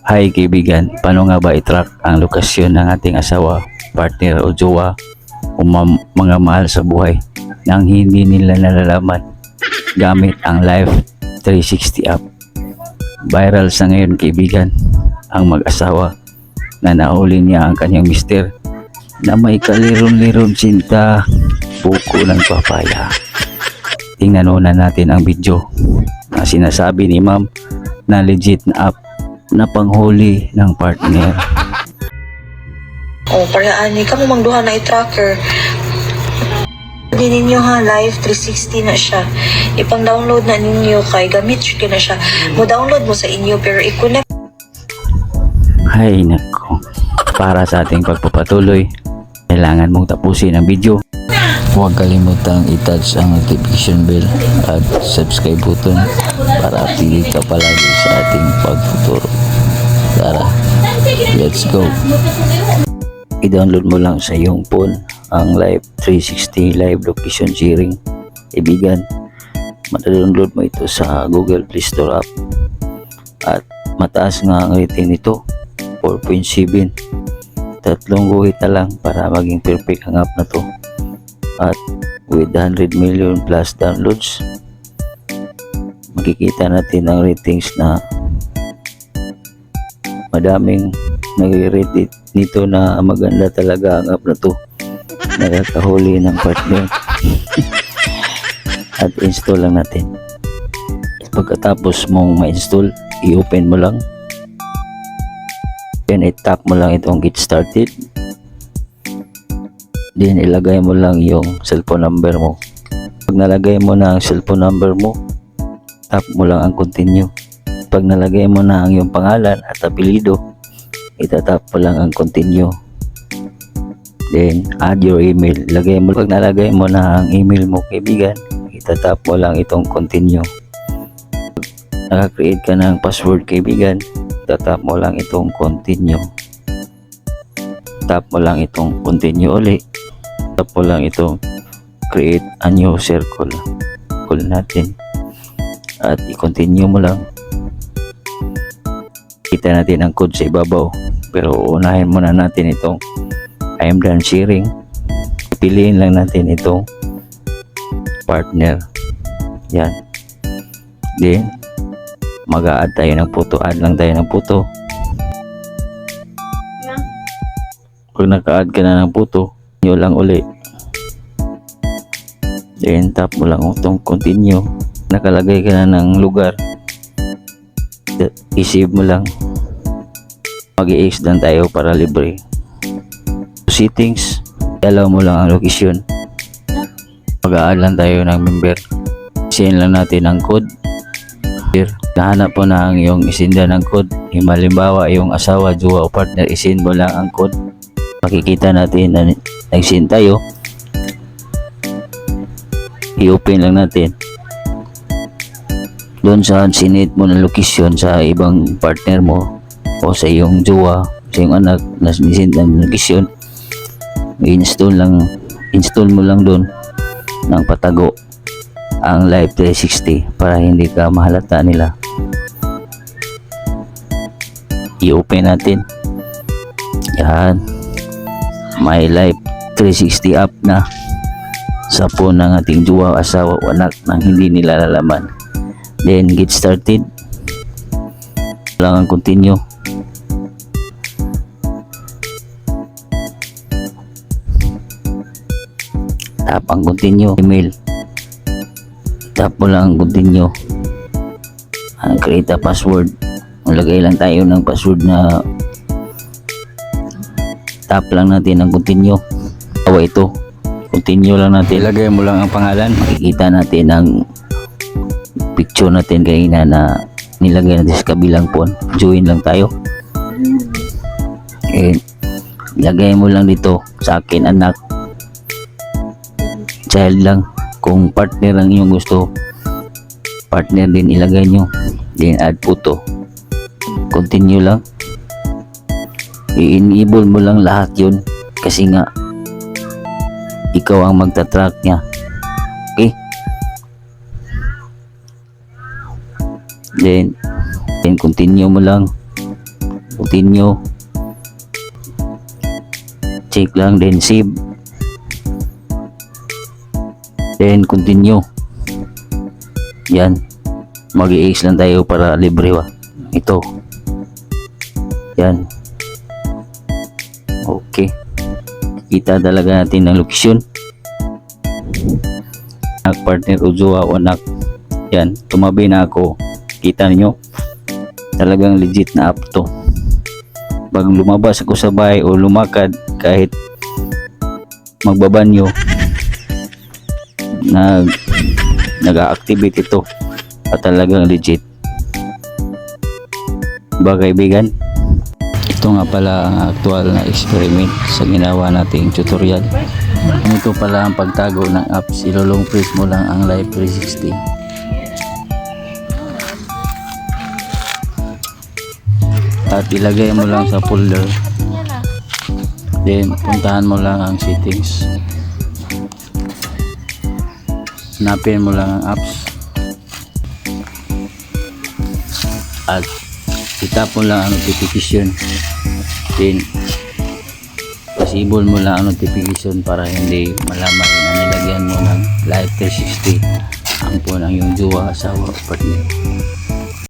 Hi kaibigan, paano nga ba i-track ang lokasyon ng ating asawa, partner o jowa o mga mahal sa buhay nang hindi nila nalalaman gamit ang Life 360 app? Viral sa ngayon kaibigan ang mag-asawa na nahuli niya ang kanyang mister na may kaliron-liron sinta buko ng papaya. Tingnan muna natin ang video na sinasabi ni ma'am na legit na app na panghuli ng partner. Paraan ni kamo mangduha na i-tracker. Di ninyo ha, Live 360 na siya. Ipang-download na ninyo kay gamit siya na siya. Mo-download mo sa inyo pero i-connect. Hay nako, para sa ating pagpapatuloy, kailangan mong tapusin ang video. Huwag kalimutang i-touch ang notification bell at subscribe button para update ka palagi sa ating pagtuturo. Tara, let's go! I-download mo lang sa iyong phone ang Live 360 Live Location Sharing. Ibigan, mata-download mo ito sa Google Play Store app. At mataas nga ang rating nito, 4.7. Tatlong guhit na lang para maging perfect ang app na to. At with 100 million plus downloads, makikita natin ang ratings na madaming nag-rate nito na maganda talaga ang app na to. Nakakahuli ng partner. At install lang natin. Pagkatapos mong ma-install, i-open mo lang, then i-tap mo lang itong get started. Then ilagay mo lang yung cellphone number mo. Pag nalagay mo na ang cellphone number mo, tap mo lang ang continue. Pag nalagay mo na ang iyong pangalan at apelyido, itatap mo lang ang continue. Then add your email. Lagay mo, pag nalagay mo na ang email mo kaibigan, itatap mo lang itong continue. Naka-create ka ng password kaibigan, itatap mo lang itong continue. Tap mo lang itong continue ulit. Tap mo lang itong create a new circle. Call natin. At i-continue mo lang. Kita natin ang code sa ibabaw. Pero unahin muna natin itong I'm done sharing. Piliin lang natin itong partner. Yan. Then, mag-a-add tayo ng photo. Add lang tayo ng photo. Pag naka-add ka na ng photo, nyo lang uli. Then tap mo lang itong continue. Nakalagay ka na ng lugar, i-save mo lang. Mag-i-ex lang tayo para libre. Settings, allow mo lang ang location. Mag-a-add lang tayo ng member. Send lang natin ang code. Nahanap po na ang iyong isinda ng code. Halimbawa yung asawa, jowa o partner, isend mo lang ang code. Makikita natin na nag-send tayo. I-open lang natin. Doon sa sinit mo na location sa ibang partner mo o sa iyong jowa, sa iyong anak na sinit ng location, install mo lang doon ng patago ang Live 360 para hindi ka mahalata nila. I-open natin. Yan. May Live 360 app na sa phone ng ating jowa, asawa o anak nang hindi nila lalaman. Then get started. Lang ang continue. Tap ang continue. Email. Tap mo lang ang continue. Create a password. Maglagay lang tayo ng password na tap lang natin ang continue. Ito. Continue lang natin. Ilagay mo lang ang pangalan. Makikita natin ang picture natin kanina na nilagay natin sa kabilang phone. Join lang tayo. And ilagay mo lang dito sa akin anak. Child lang. Kung partner ang inyong gusto, partner din ilagay nyo. Then add photo. Continue lang. I-enable mo lang lahat yun kasi nga ikaw ang magta-track niya. Okay? Then continue mo lang. continue, check lang, then save, then continue. Yan, mag-i-ace lang tayo para libre ba. Ito, yan, okay, kita talaga natin ang location. Anak, partner o jowa o anak, yan, tumabi na ako, kita niyo talagang legit na app to. Pag lumabas ako sa bahay o lumakad, kahit magbabanyo, nag-activate ito at talagang legit ba kaibigan. Ito nga pala ang actual na experiment sa ginawa nating tutorial. Ito pala ang pagtago ng apps. Ilolong press mo lang ang Live 360 at ilagay mo lang sa folder, then puntahan mo lang ang settings, hanapin mo lang ang apps at itapon lang ang notification, then disable mo lang ang notification para hindi malaman na nilagyan mo ng Live 360 ang po ng iyong jowa, asawa, partner.